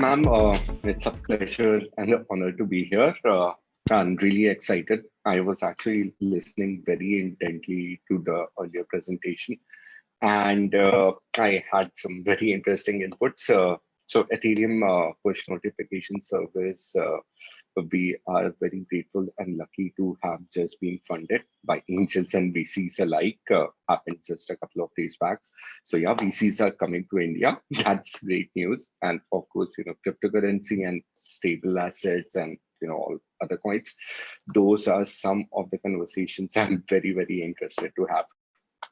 Ma'am, it's a pleasure and an honor to be here. I'm really excited. I was actually listening very intently to the earlier presentation, and I had some very interesting inputs. So Ethereum push notification service, we are very grateful and lucky to have just been funded by angels and VCs alike. Happened just a couple of days back. So yeah, VCs are coming to India. That's great news. And of course, cryptocurrency and stable assets and all other coins. Those are some of the conversations I'm very, very interested to have.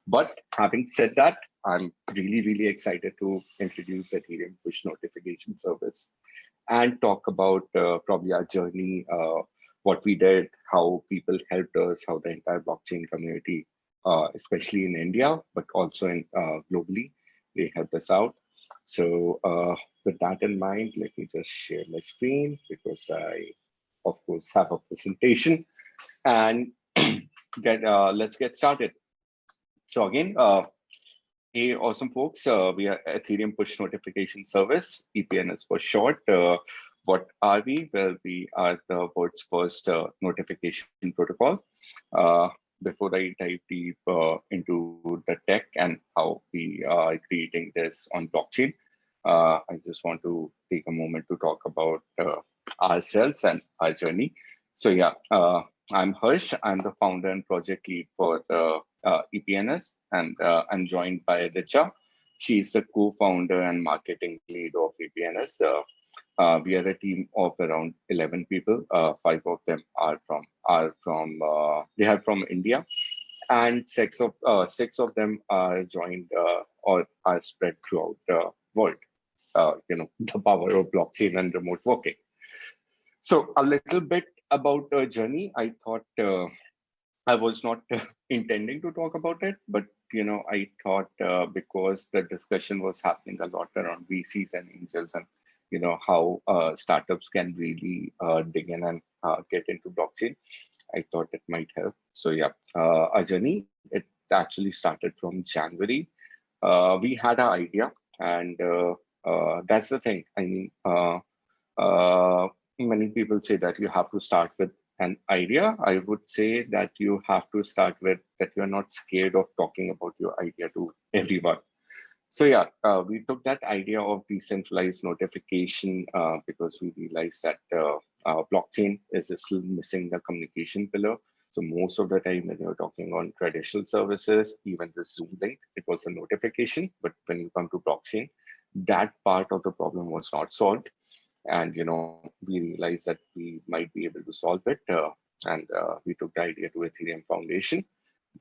But having said that, I'm really, really excited to introduce Ethereum push notification service and talk about probably our journey, what we did, how people helped us, how the entire blockchain community, especially in India, but also in globally, they helped us out. So with that in mind, let me just share my screen because I, of course, have a presentation and let's get started. So again, hey, awesome folks, we are Ethereum Push Notification Service, EPNS for short. What are we? Well, we are the world's first notification protocol. Before I dive deep into the tech and how we are creating this on blockchain, I just want to take a moment to talk about ourselves and our journey. So yeah, I'm Harsh. I'm the founder and project lead for EPNS, and I'm joined by Richa. She's the co-founder and marketing lead of EPNS. We are a team of around 11 people. Five of them are from India, and six of them are joined or are spread throughout the world. The power of blockchain and remote working. So a little bit about the journey. I thought I was not intending to talk about it, but I thought because the discussion was happening a lot around VCs and angels, and how startups can really dig in and get into blockchain, I thought it might help. So yeah, our journey, it actually started from January. We had an idea, and that's the thing. I mean, many people say that you have to start with an idea. I would say that you have to start with that you're not scared of talking about your idea to everyone. So yeah, we took that idea of decentralized notification because we realized that blockchain is still missing the communication pillar. So most of the time when you're talking on traditional services, even the Zoom link, it was a notification. But when you come to blockchain, that part of the problem was not solved. And we realized that we might be able to solve it, and we took the idea to Ethereum Foundation.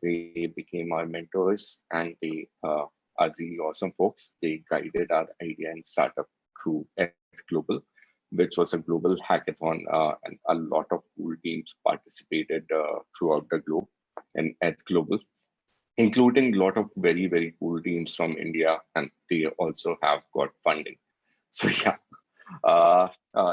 They became our mentors, and they are really awesome folks. They guided our idea and startup through Eth Global, which was a global hackathon, and a lot of cool teams participated throughout the globe in Eth Global, including a lot of very, very cool teams from India, and they also have got funding. So yeah,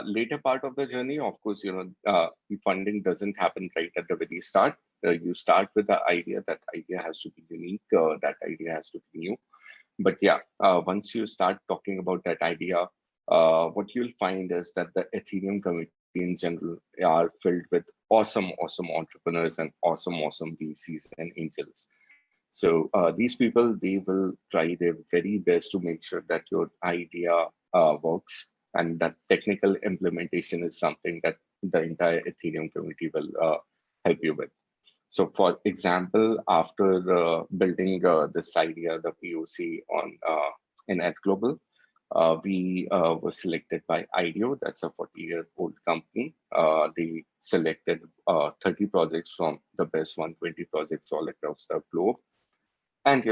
later part of the journey, of course, the funding doesn't happen right at the very start. You start with the idea. That idea has to be unique. That idea has to be new. But yeah, once you start talking about that idea, what you'll find is that the Ethereum community in general are filled with awesome, awesome entrepreneurs and awesome, awesome VCs and angels. So these people, they will try their very best to make sure that your idea works, and that technical implementation is something that the entire Ethereum community will help you with. So for example, after building this idea, the POC on in Eth Global, we were selected by IDEO. That's a 40-year-old company. They selected 30 projects from the best 120 projects all across the globe. And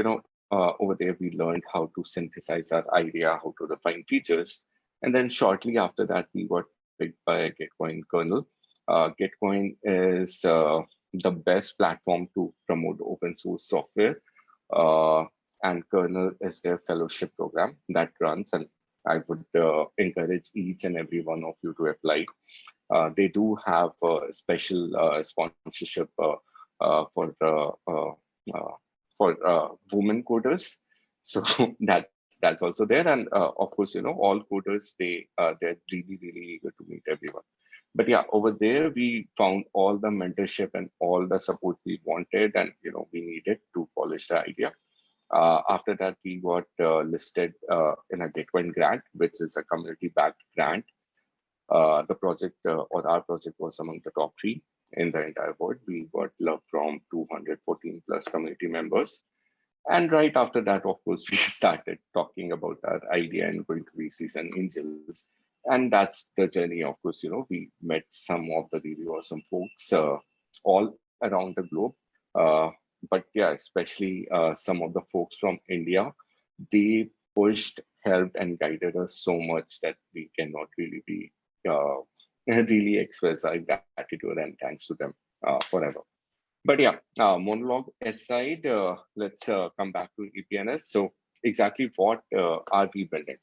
over there, we learned how to synthesize our idea, how to define features. And then shortly after that, we got picked by Gitcoin kernel. Gitcoin is the best platform to promote open source software. And kernel is their fellowship program that runs. And I would encourage each and every one of you to apply. They do have a special sponsorship for women coders. So that's that's also there. And of course, all coders, they're really, really eager to meet everyone. But yeah, over there, we found all the mentorship and all the support we wanted and, we needed to polish the idea. After that, we got listed in a Gitcoin grant, which is a community-backed grant. The project or our project was among the top 3 in the entire world. We got love from 214 plus community members. And right after that, of course, we started talking about our idea and going to VCs and angels. And that's the journey. Of course, we met some of the really awesome folks all around the globe. But yeah, especially some of the folks from India, they pushed, helped, and guided us so much that we cannot really be really express our gratitude and thanks to them forever. But yeah, monologue aside, let's come back to EPNS. So exactly what are we building?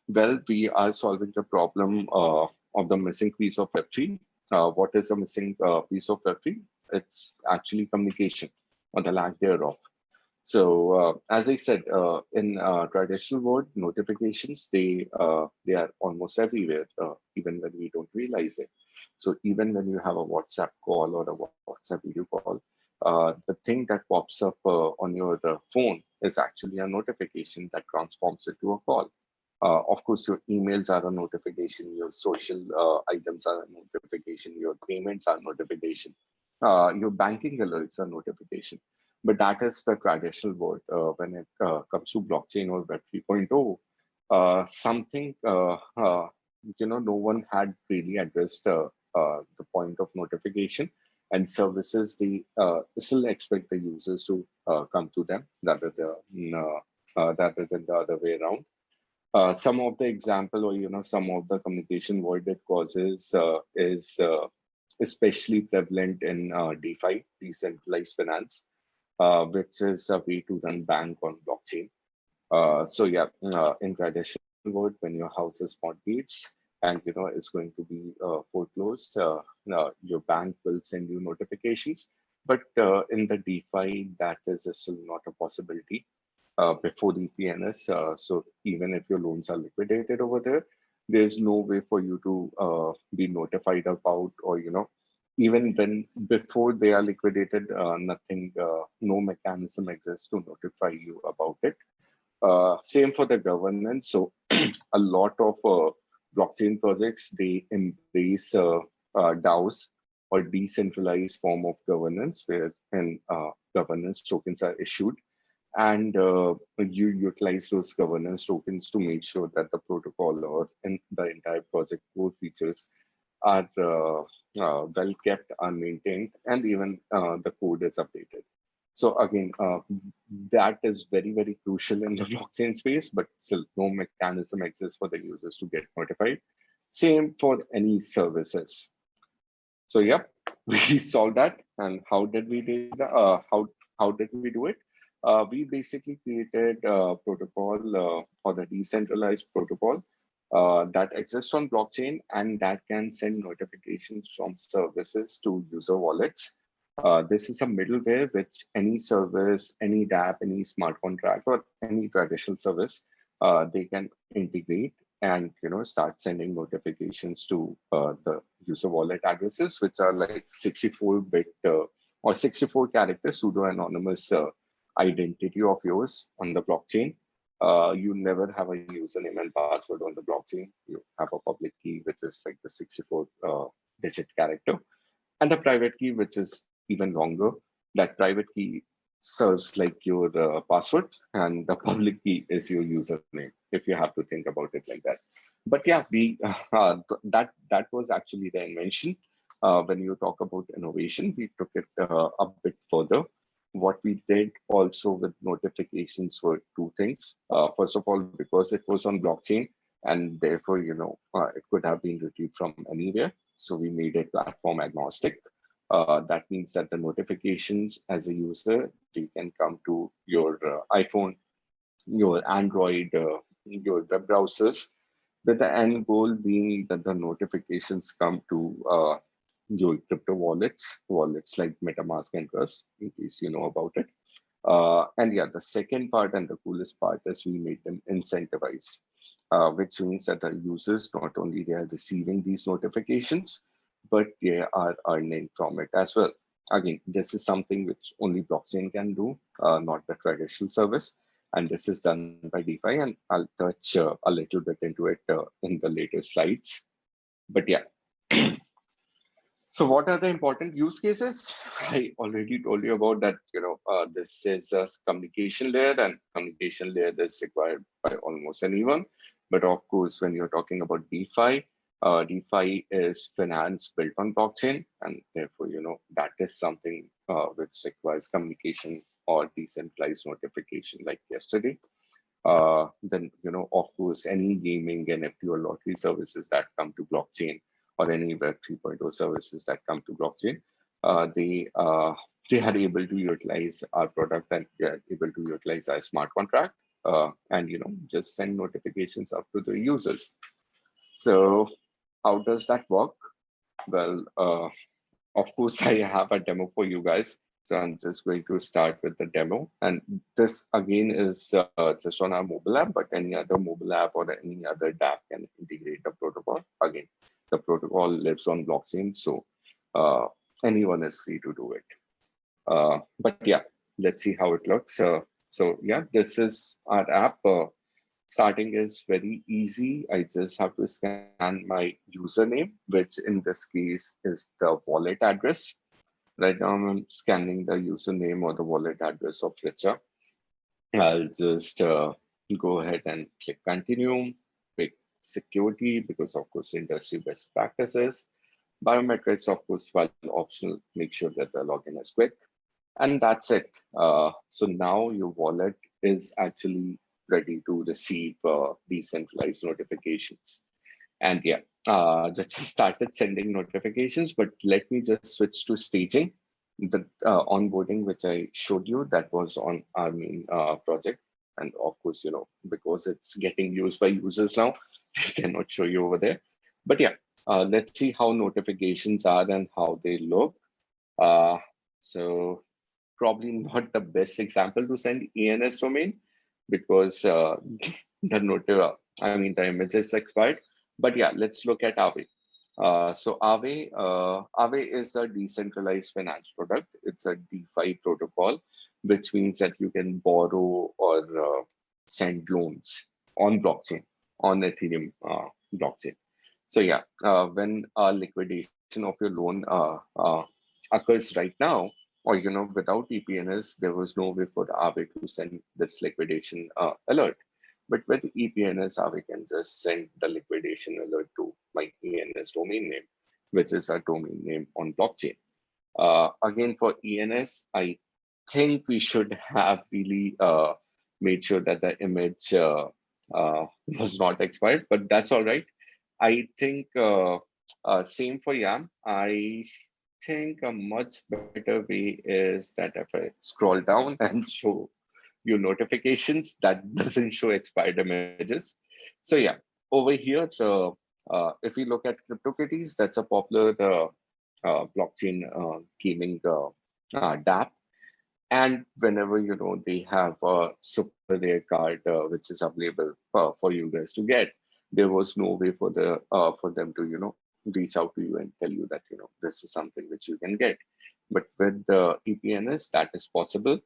Well, we are solving the problem of the missing piece of Web3. What is the missing piece of Web3? It's actually communication or the lack thereof. So as I said, in traditional world, notifications, they are almost everywhere, even when we don't realize it. So even when you have a WhatsApp call or a WhatsApp video call, the thing that pops up on your phone is actually a notification that transforms it to a call. Of course, your emails are a notification, your social items are a notification, your payments are notification, your banking alerts are notification. But that is the traditional world. When it comes to blockchain or Web 3.0, something no one had really addressed the point of notification, and services they still expect the users to come to them rather than the other way around. Some of the example or some of the communication void it causes is especially prevalent in DeFi, decentralized finance, which is a way to run bank on blockchain. So yeah, in traditional world, when your house is mortgaged and it's going to be foreclosed, your bank will send you notifications. But in the DeFi, that is still not a possibility before the EPNS. So even if your loans are liquidated over there, there's no way for you to be notified about, or even when before they are liquidated, no mechanism exists to notify you about it. Same for the governance. So a lot of blockchain projects, they embrace DAOs or decentralized form of governance, where governance tokens are issued, and you utilize those governance tokens to make sure that the protocol or in the entire project core features are well kept, are maintained, and even the code is updated. So again, that is very, very crucial in the blockchain space, but still no mechanism exists for the users to get notified. Same for any services. So yeah, we solved that. And how did we do that? How did we do it? We basically created a protocol or the decentralized protocol that exists on blockchain and that can send notifications from services to user wallets. This is a middleware which any service, any dApp, any smart contract, or any traditional service, they can integrate and start sending notifications to the user wallet addresses, which are like 64-bit or 64 character pseudo-anonymous identity of yours on the blockchain. You never have a username and password on the blockchain. You have a public key, which is like the 64-digit character, and a private key, which is even longer. That private key serves like your password, and the public key is your username, if you have to think about it like that. But yeah, that was actually the invention. When you talk about innovation, we took it a bit further. What we did also with notifications were two things. First of all, because it was on blockchain, and therefore, it could have been retrieved from anywhere. So we made it platform agnostic. That means that the notifications as a user, they can come to your iPhone, your Android, your web browsers, with the end goal being that the notifications come to your crypto wallets like MetaMask and Trust, in case you know about it. And yeah, the second part and the coolest part is we made them incentivized, which means that the users, not only they are receiving these notifications, but they are earning from it as well. Again, this is something which only blockchain can do, not the traditional service. And this is done by DeFi, and I'll touch a little bit into it in the later slides. But yeah, so what are the important use cases? I already told you about that. This is a communication layer, and communication layer is required by almost anyone. But of course, when you're talking about DeFi, DeFi is finance built on blockchain, and therefore, that is something which requires communication or decentralized notification like yesterday. Then, of course, any gaming, NFT, or lottery services that come to blockchain, or any Web 3.0 services that come to blockchain, they are able to utilize our product, and they are able to utilize our smart contract, and just send notifications up to the users. So how does that work? Well, of course, I have a demo for you guys. So I'm just going to start with the demo. And this again is just on our mobile app, but any other mobile app or any other app can integrate the protocol. Again, the protocol lives on blockchain, so anyone is free to do it. But yeah, let's see how it looks. So yeah, this is our app. Starting is very easy. I just have to scan my username, which in this case is the wallet address. Right now I'm scanning the username or the wallet address of Richa. I'll just go ahead and click continue, pick security, because of course industry best practices. Biometrics, of course, while optional, make sure that the login is quick. And that's it. So now your wallet is actually ready to receive decentralized notifications. And yeah, just started sending notifications, but let me just switch to staging. The onboarding, which I showed you, that was on our main project. And of course, because it's getting used by users now, I cannot show you over there. But yeah, let's see how notifications are and how they look. So probably not the best example to send ENS domain, because the image is expired. But yeah, let's look at Aave. So Aave is a decentralized finance product. It's a DeFi protocol, which means that you can borrow or send loans on blockchain, on Ethereum blockchain. So yeah, when a liquidation of your loan occurs right now, or without EPNS, there was no way for Aave to send this liquidation alert. But with EPNS, Aave can just send the liquidation alert to my ENS domain name, which is a domain name on blockchain. Again, for ENS, I think we should have really made sure that the image was not expired, but that's all right. I think same for YAM. I think a much better way is that if I scroll down and show you notifications, that doesn't show expired images. So yeah, over here, so if we look at CryptoKitties, that's a popular blockchain gaming dApp. And whenever they have a super rare card which is available for you guys to get, there was no way for them to reach out to you and tell you that this is something which you can get. But with the EPNS, that is possible.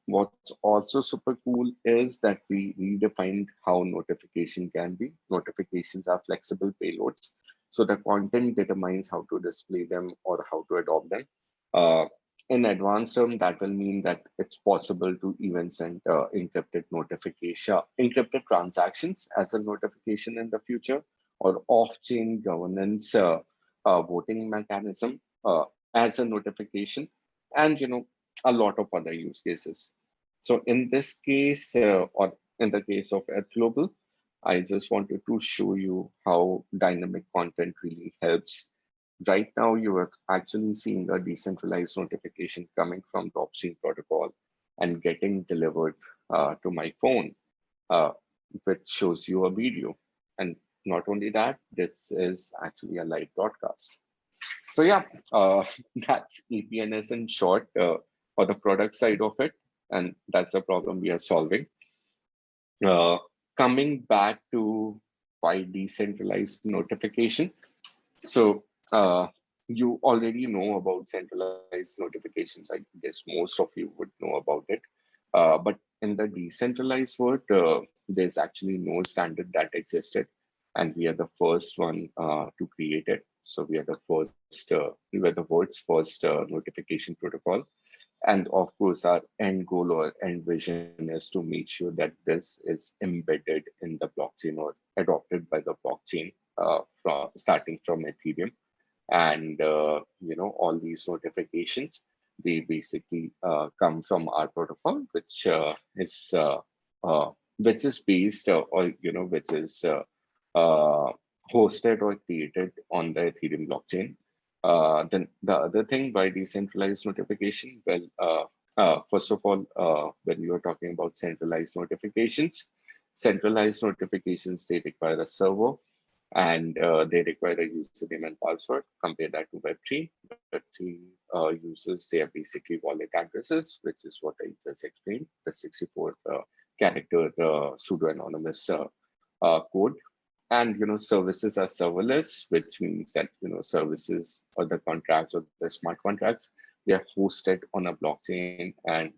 What's also super cool is that we redefined how notification can be. Notifications are flexible payloads, so the content determines how to display them or how to adopt them. In advanced term, that will mean that it's possible to even send encrypted transactions as a notification in the future, or off-chain governance voting mechanism as a notification, and a lot of other use cases. So in this case, or in the case of Earth Global, I just wanted to show you how dynamic content really helps. Right now, you are actually seeing a decentralized notification coming from the upstream protocol and getting delivered to my phone, uh, which shows you a video. And not only that, this is actually a live broadcast. So yeah, that's EPNS in short, or the product side of it. and that's the problem we are solving. Uh, Coming back to why decentralized notification. So you already know about centralized notifications. I guess most of you would know about it. But in the decentralized world, there's actually no standard that existed, and we are the first one to create it. So we are the world's first notification protocol. And of course, our end goal or end vision is to make sure that this is embedded in the blockchain or adopted by the blockchain from starting from Ethereum. And all these notifications, they basically come from our protocol, which is based or which is uh, hosted or created on the Ethereum blockchain. Then the other thing, why decentralized notification? Well, first of all, when you are talking about centralized notifications, they require a server, and they require a username and password. Compare that to Web3. Web3 users, they are basically wallet addresses, which is what I just explained, the 64 character pseudo-anonymous code. And services are serverless, which means that services or the contracts or the smart contracts, they are hosted on a blockchain, and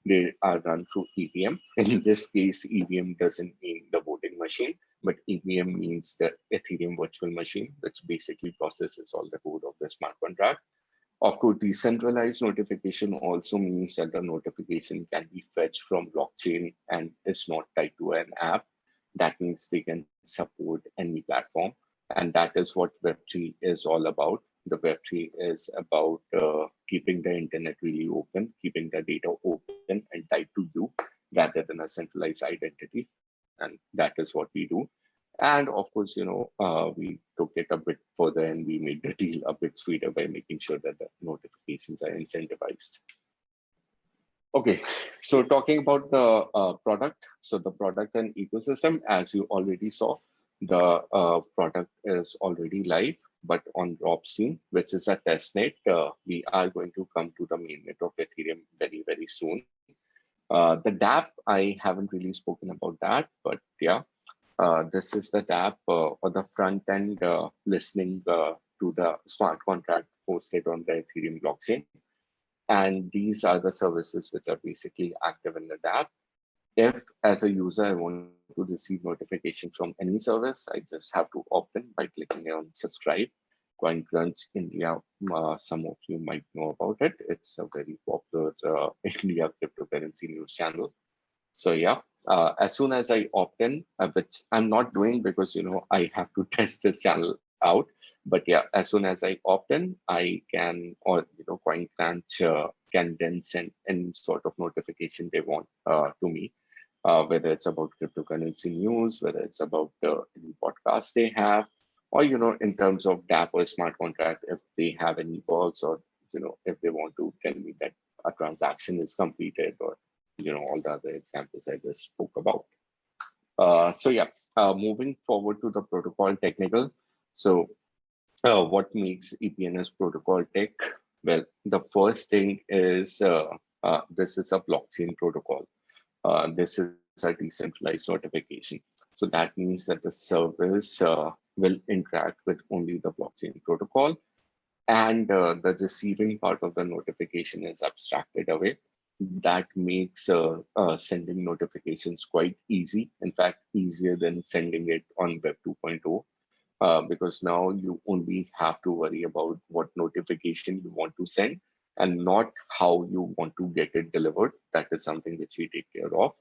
they are run through EVM. In this case, EVM doesn't mean the voting machine, but EVM means the Ethereum virtual machine, which basically processes all the code of the smart contract. Of course, decentralized notification also means that the notification can be fetched from blockchain and is not tied to an app. That means they can support any platform. And that is what Web3 is all about. The Web3 is about keeping the internet really open, keeping the data open and tied to you rather than a centralized identity. And that is what we do. And of course, we took it a bit further and we made the deal a bit sweeter by making sure that the notifications are incentivized. Okay, so talking about the product, so the product and ecosystem, as you already saw, the product is already live, but on Dropstream, which is a testnet, we are going to come to the mainnet of Ethereum very, very soon. The DApp, I haven't really spoken about that, but yeah, this is the DApp or the front end listening to the smart contract hosted on the Ethereum blockchain. And these are the services which are basically active in the DApp. If, as a user, I want to receive notification from any service, I just have to opt in by clicking on subscribe. CoinCrunch India, some of you might know about it. It's a very popular India cryptocurrency news channel. So yeah, as soon as I opt in, which I'm not doing because I have to test this channel out. But yeah, as soon as I opt in, I can, or CoinCrunch can then send any sort of notification they want to me, whether it's about cryptocurrency news, whether it's about any podcast they have, or in terms of DApp or smart contract, if they have any bugs, or if they want to tell me that a transaction is completed, or all the other examples I just spoke about. So yeah, moving forward to the protocol technical. So what makes EPNS protocol tech? Well, the first thing is this is a blockchain protocol. This is a decentralized notification. So that means that the service will interact with only the blockchain protocol, and the receiving part of the notification is abstracted away. That makes sending notifications quite easy. In fact, easier than sending it on Web 2.0. Because now you only have to worry about what notification you want to send and not how you want to get it delivered. That is something which we take care of.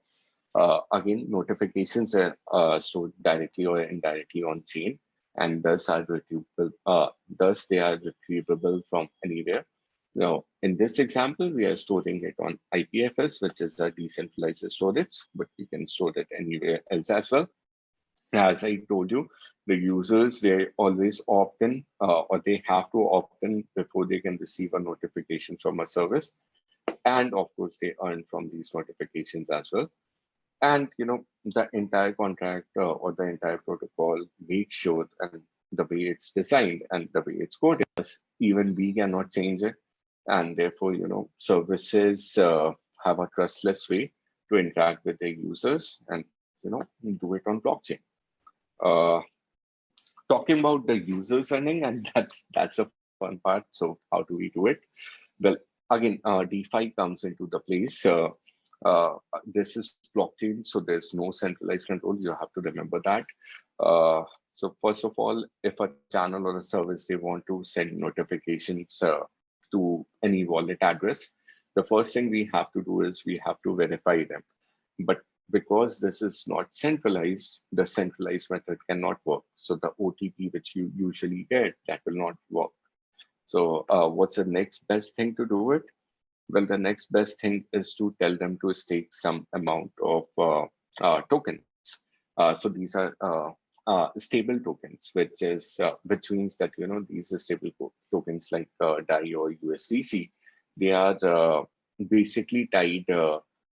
Again, notifications are stored directly or indirectly on chain, and thus are retrievable. Thus, they are retrievable from anywhere. Now, in this example, we are storing it on IPFS, which is a decentralized storage, but we can store it anywhere else as well. As I told you, the users, they always opt in or they have to opt in before they can receive a notification from a service. And of course, they earn from these notifications as well. And the entire contract or the entire protocol makes sure, and the way it's designed and the way it's coded, even we cannot change it. And therefore, services have a trustless way to interact with their users and do it on blockchain. Uh, Talking about the users earning, and that's a fun part. So how do we do it? Well, again, DeFi comes into the place. This is blockchain, so there's no centralized control. You have to remember that. So first of all, if a channel or a service they want to send notifications to any wallet address, the first thing we have to do is we have to verify them. But because this is not centralized, the centralized method cannot work. So the OTP which you usually get, that will not work. So what's the next best thing to do it? Well, the next best thing is to tell them to stake some amount of tokens. So these are stable tokens, which means that these are stable tokens like DAI or USDC. They are basically tied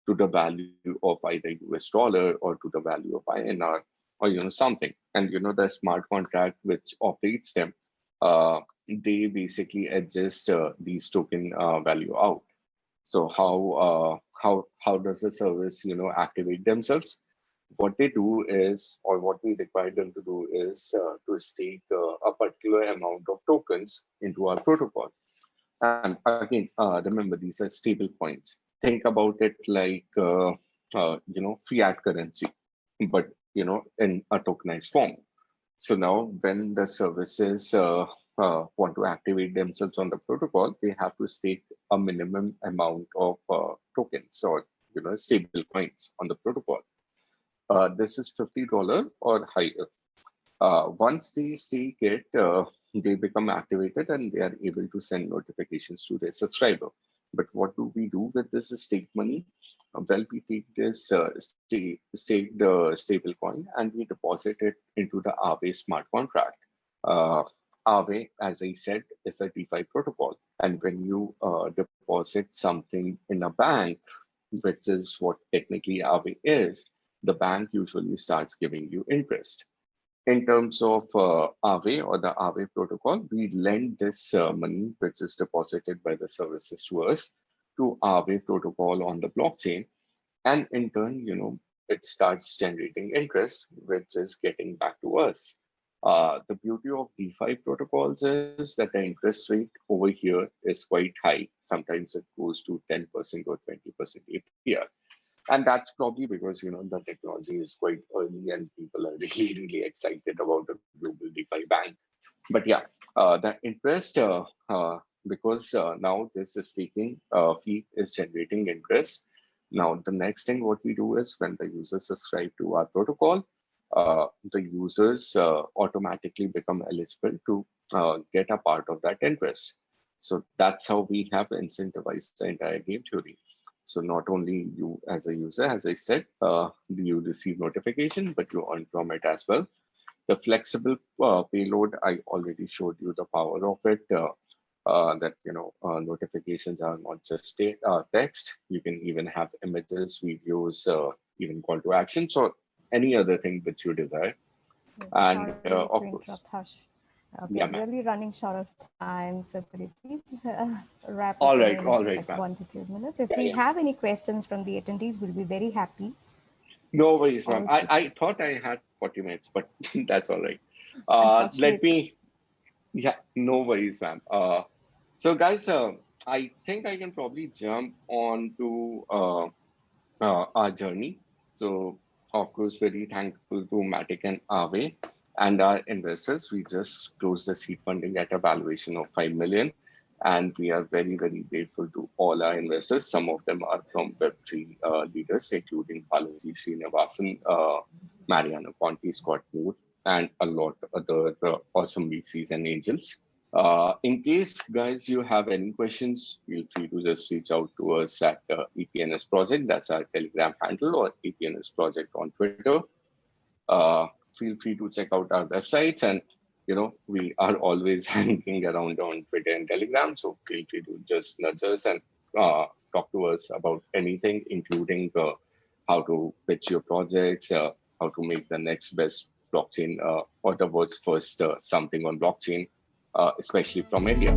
to the value of either US dollar or to the value of INR or something. And the smart contract which operates them, they basically adjust these token value out. So how does the service activate themselves? What they do is, or what we require them to do is to stake a particular amount of tokens into our protocol. And again, remember these are stable coins. Think about it like fiat currency, but in a tokenized form. So now when the services want to activate themselves on the protocol, they have to stake a minimum amount of tokens or stable coins on the protocol. This is $50 or higher. Once they stake it, they become activated and they are able to send notifications to their subscriber. But what do we do with this stake money? Well, we take this staked stable coin and we deposit it into the Aave smart contract. Aave, as I said, is a DeFi protocol. And when you deposit something in a bank, which is what technically Aave is, the bank usually starts giving you interest. In terms of Aave or the Aave protocol, we lend this money, which is deposited by the services to us, to Aave protocol on the blockchain. And in turn, it starts generating interest, which is getting back to us. The beauty of DeFi protocols is that the interest rate over here is quite high. Sometimes it goes to 10% or 20% APR. And that's probably because the technology is quite early and people are really, really excited about the global DeFi bank. But yeah, the interest, because now this staking fee is generating interest. Now, the next thing what we do is when the users subscribe to our protocol, the users automatically become eligible to get a part of that interest. So that's how we have incentivized the entire game theory. So not only you as a user, as I said, you receive notification, but you earn from it as well. The flexible payload, I already showed you the power of it, that notifications are not just text. You can even have images, videos, even call to action. So any other thing that you desire. Yes, And sorry of to course, interrupt, Harsh. yeah, We're really running short of time, so could you please wrap all up right, in like ma'am. 1 to 2 minutes? If Yeah, we yeah. have any questions from the attendees, we'll be very happy. No worries, ma'am. Always I thought I had 40 minutes, but that's all right. Let unfortunate. me, yeah, no worries, ma'am. So guys, I think I can probably jump on to our journey. So of course, very thankful to Matic and Aave and our investors. We just closed the seed funding at a valuation of 5 million. And we are very, very grateful to all our investors. Some of them are from Web3 leaders, including Balaji Srinivasan, Mariano Conti, Scott Moore, and a lot of other awesome VCs and angels. In case, guys, you have any questions, feel free to just reach out to us at EPNS Project. That's our Telegram handle, or EPNS Project on Twitter. Feel free to check out our websites, and we are always hanging around on Twitter and Telegram. So feel free to just nudge us and talk to us about anything, including how to pitch your projects, how to make the next best blockchain or the world's first something on blockchain, especially from India.